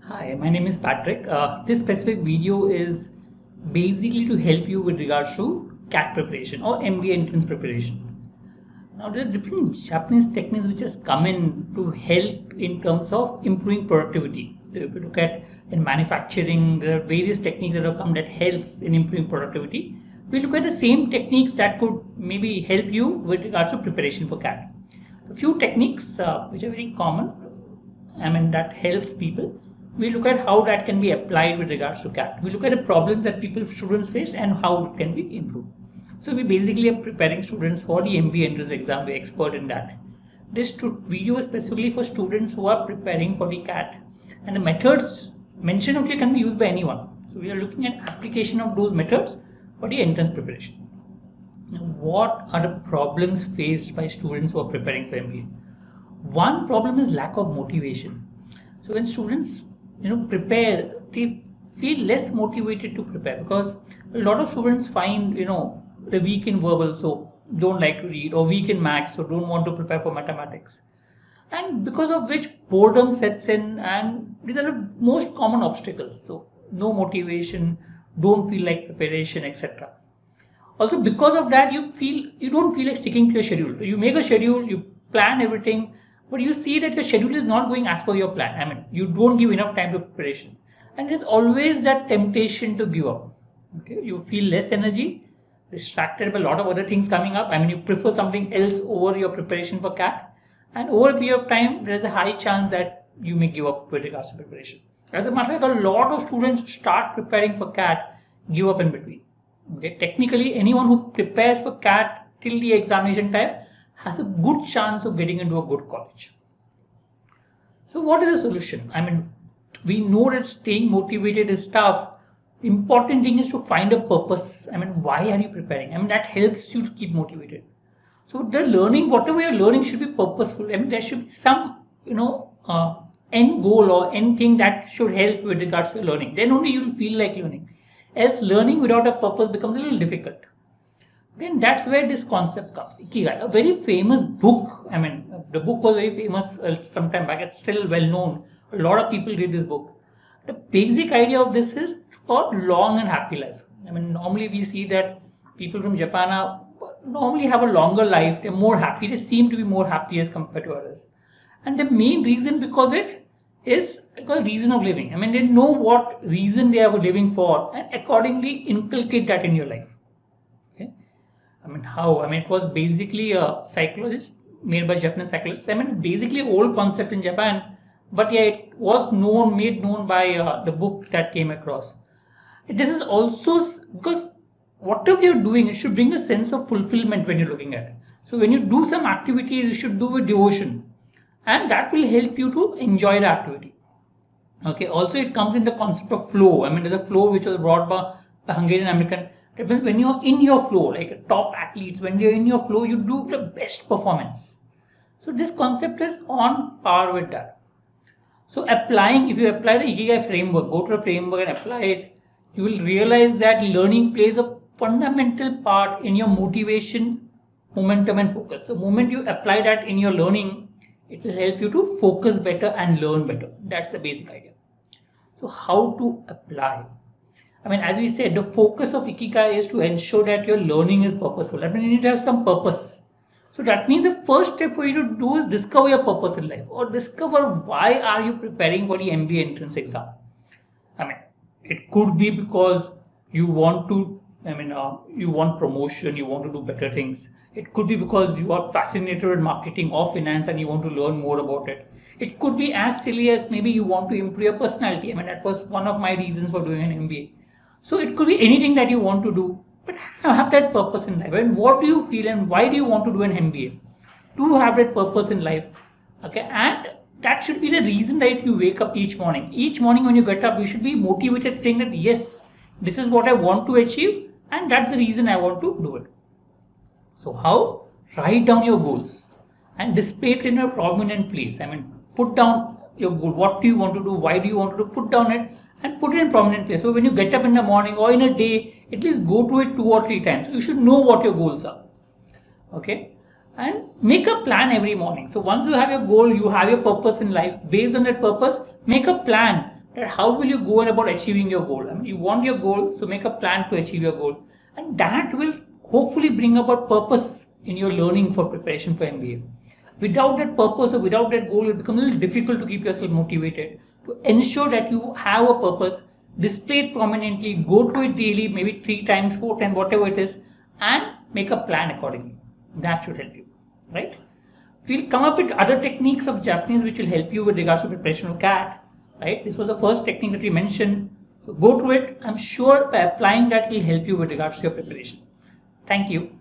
Hi, my name is Patrick. This specific video is basically to help you with regards to CAT preparation or MBA entrance preparation. Now, there are different Japanese techniques which has come in to help in terms of improving productivity. If you look at in manufacturing, there are various techniques that have come that helps in improving productivity. We look at the same techniques that could maybe help you with regards to preparation for CAT. A few techniques which are very common, that helps people. We look at how that can be applied with regards to CAT. We look at the problems that students face and how it can be improved. So we basically are preparing students for the MBA entrance exam. We're expert in that. This video is specifically for students who are preparing for the CAT, and the methods mentioned out here can be used by anyone. So we are looking at application of those methods for the entrance preparation. Now, what are the problems faced by students who are preparing for MBA? One problem is lack of motivation. So when students prepare, they feel less motivated to prepare because a lot of students find they're weak in verbal, so don't like to read, or weak in maths, so don't want to prepare for mathematics, and because of which boredom sets in, and these are the most common obstacles. So no motivation, don't feel like preparation, etc. Also, because of that, you don't feel like sticking to your schedule. So you make a schedule, you plan everything, but you see that your schedule is not going as per your plan. You don't give enough time to preparation, and there's always that temptation to give up. Okay, you feel less energy, distracted by a lot of other things coming up. You prefer something else over your preparation for CAT, and over a period of time, there's a high chance that you may give up with regards to preparation. As a matter of fact, a lot of students start preparing for CAT, give up in between. Okay, technically, anyone who prepares for CAT till the examination time has a good chance of getting into a good college. So what is the solution? We know that staying motivated is tough. Important thing is to find a purpose. Why are you preparing? That helps you to keep motivated. So the learning, whatever you're learning, should be purposeful. There should be some, end goal or end thing that should help with regards to learning. Then only you'll feel like learning. Else learning without a purpose becomes a little difficult. Then that's where this concept comes. Ikigai, a very famous book. The book was very famous some time back. It's still well known. A lot of people read this book. The basic idea of this is for long and happy life. Normally we see that people from Japan normally have a longer life. They're more happy. They seem to be more happy as compared to others. And the main reason because it is because reason of living. They know what reason they are living for, and accordingly inculcate that in your life. How? It was basically a psychologist made by Japanese psychologists. It's basically an old concept in Japan, but yeah, it was made known by the book that came across. This is also because whatever you're doing, it should bring a sense of fulfillment when you're looking at it. So when you do some activity, you should do with devotion, and that will help you to enjoy the activity. Okay. Also, it comes in the concept of flow. There's a flow which was brought by the Hungarian American. When you're in your flow, like top athletes, when you're in your flow, you do the best performance. So this concept is on par with that. So if you apply the Ikigai framework, go to the framework and apply it, you will realize that learning plays a fundamental part in your motivation, momentum, and focus. The moment you apply that in your learning, it will help you to focus better and learn better. That's the basic idea. So how to apply? As we said, the focus of Ikigai is to ensure that your learning is purposeful. You need to have some purpose. So that means the first step for you to do is discover your purpose in life, or discover why are you preparing for the MBA entrance exam. It could be because you want to, you want promotion, you want to do better things. It could be because you are fascinated with marketing or finance and you want to learn more about it. It could be as silly as maybe you want to improve your personality. That was one of my reasons for doing an MBA. So it could be anything that you want to do, but have that purpose in life. And what do you feel and why do you want to do an MBA? To have that purpose in life. Okay, and that should be the reason that you wake up each morning. Each morning when you get up, you should be motivated saying that yes, this is what I want to achieve, and that's the reason I want to do it. So how? Write down your goals and display it in a prominent place. Put down your goal. What do you want to do? Why do you want to do? Put down it and put it in prominent place. So when you get up in the morning or in a day, at least go to it 2 or 3 times. You should know what your goals are. Okay. And make a plan every morning. So once you have your goal, you have your purpose in life. Based on that purpose, make a plan Right? How will you go about achieving your goal? I mean, you want your goal, so make a plan to achieve your goal, and that will hopefully bring about purpose in your learning for preparation for MBA. Without that purpose or without that goal, it becomes a little difficult to keep yourself motivated. To ensure that you have a purpose, display it prominently, go to it daily, maybe 3 times, 4 times, whatever it is, and make a plan accordingly. That should help you, right? We'll come up with other techniques of Japanese which will help you with regards to preparation of CAT, right? This was the first technique that we mentioned. So go through it. I'm sure by applying that will help you with regards to your preparation. Thank you.